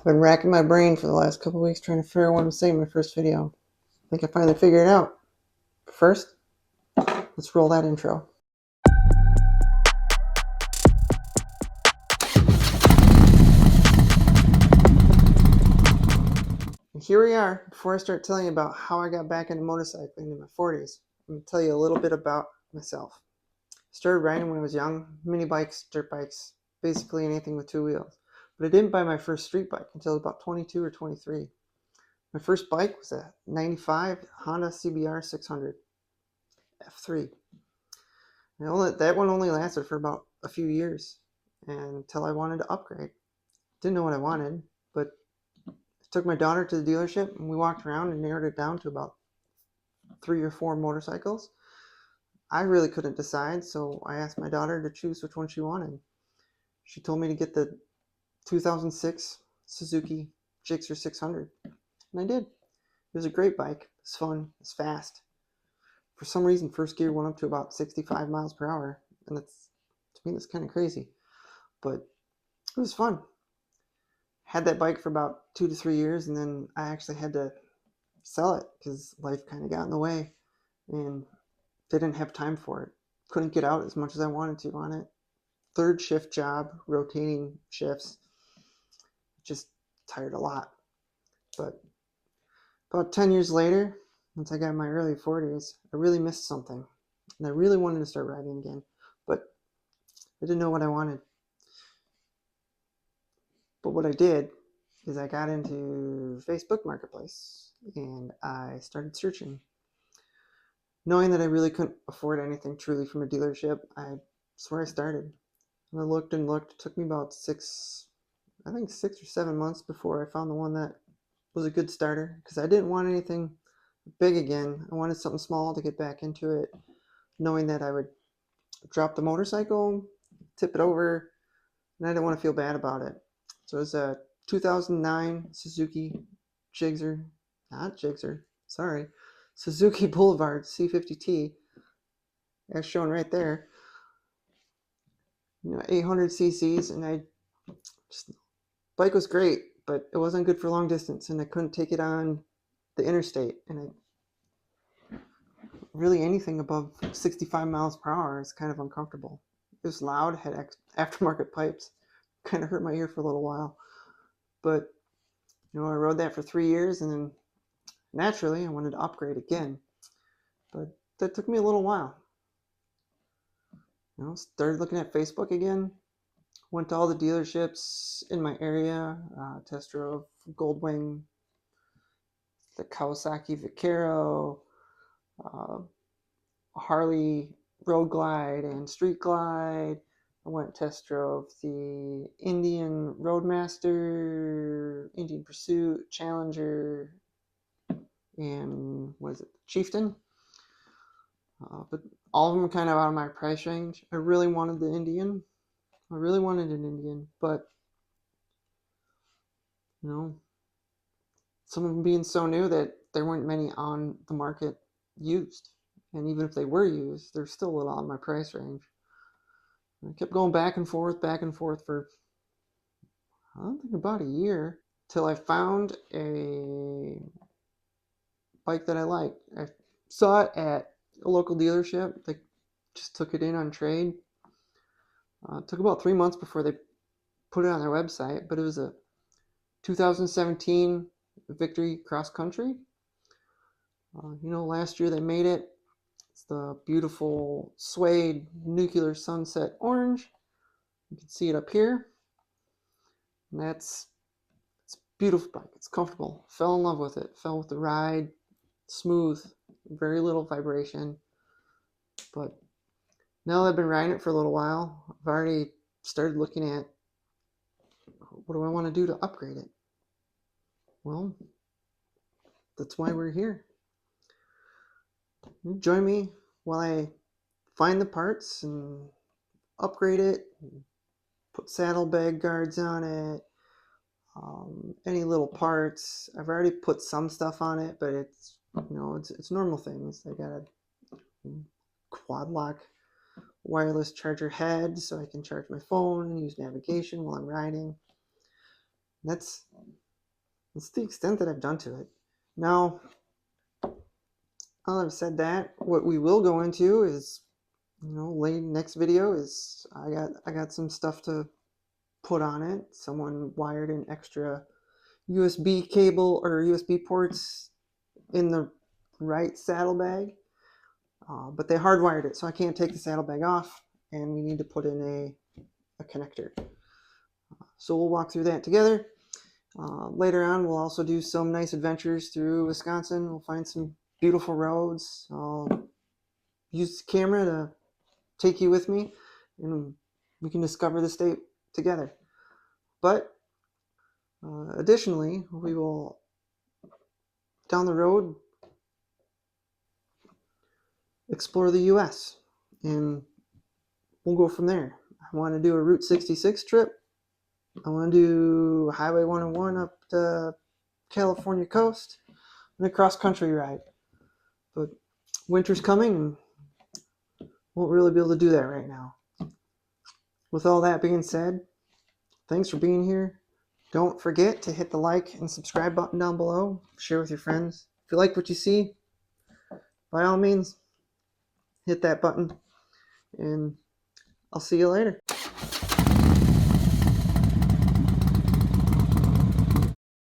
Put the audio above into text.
Been racking my brain for the last couple weeks trying to figure out what I'm saying in my first video. I think I finally figured it out. But first, let's roll that intro. And here we are. Before I start telling you about how I got back into motorcycling in my 40s, I'm going to tell you a little bit about myself. I started riding when I was young, mini bikes, dirt bikes, basically anything with two wheels. But I didn't buy my first street bike until about 22 or 23. My first bike was a 95 Honda CBR 600 F3. That one only lasted for about a few years until I wanted to upgrade. Didn't know what I wanted, but I took my daughter to the dealership and we walked around and narrowed it down to about 3 or 4 motorcycles. I really couldn't decide, so I asked my daughter to choose which one she wanted. She told me to get the 2006 Suzuki Gixxer 600, and I did. It was a great bike. It's fun. It's fast. For some reason, first gear went up to about 65 miles per hour, and that's kind of crazy, but it was fun. Had that bike for about 2 to 3 years, and then I actually had to sell it because life kind of got in the way, and didn't have time for it. Couldn't get out as much as I wanted to on it. Third shift job, rotating shifts, just tired a lot. But about 10 years later, once I got in my early 40s, I really missed something, and I really wanted to start riding again, but I didn't know what I wanted. But what I did is I got into Facebook Marketplace and I started searching. Knowing that I really couldn't afford anything truly from a dealership, that's where I started. And I looked and looked. It took me about 6 or 7 months before I found the one that was a good starter, because I didn't want anything big again. I wanted something small to get back into it, knowing that I would drop the motorcycle, tip it over, and I didn't want to feel bad about it. So it was a 2009 Suzuki Suzuki Boulevard C50T, as shown right there. 800 cc's, and bike was great, but it wasn't good for long distance, and I couldn't take it on the interstate, and really anything above 65 miles per hour is kind of uncomfortable. It was loud, had aftermarket pipes, kind of hurt my ear for a little while, but I rode that for 3 years, and then naturally I wanted to upgrade again, but that took me a little while. Started looking at Facebook again, went to all the dealerships in my area, test drove Goldwing, the Kawasaki Vaquero, Harley Road Glide and Street Glide. I went test drove the Indian Roadmaster, Indian Pursuit, Challenger, and Chieftain. But all of them were kind of out of my price range. I really wanted an Indian, but some of them being so new that there weren't many on the market used. And even if they were used, they're still a little out of my price range. I kept going back and forth for, I don't think, about a year, till I found a bike that I liked. I saw it at a local dealership. They just took it in on trade. It took about 3 months before they put it on their website, but it was a 2017 Victory Cross Country. Last year they made it. It's the beautiful suede nuclear sunset orange. You can see it up here. And it's a beautiful bike. It's comfortable. Fell in love with it. Fell with the ride. Smooth. Very little vibration. But now that I've been riding it for a little while, I've already started looking at what do I want to do to upgrade it. Well, that's why we're here. Join me while I find the parts and upgrade it, put saddlebag guards on it, any little parts. I've already put some stuff on it, but it's normal things. I got a quad lock wireless charger head so I can charge my phone and use navigation while I'm riding. That's That's the extent that I've done to it. Now, I've said that, what we will go into is, next video is I got some stuff to put on it. Someone wired an extra USB cable or USB ports in the right saddlebag, but they hardwired it, so I can't take the saddlebag off, and we need to put in a connector. So we'll walk through that together. Later on, we'll also do some nice adventures through Wisconsin. We'll find some beautiful roads. I'll use the camera to take you with me, and we can discover the state together. But additionally, we will, down the road, explore the U.S., and we'll go from there. I want to do a Route 66 trip. I want to do Highway 101 up the California coast, and a cross-country ride. But winter's coming, and won't really be able to do that right now. With all that being said, thanks for being here. Don't forget to hit the like and subscribe button down below. Share with your friends. If you like what you see, by all means, hit that button, and I'll see you later.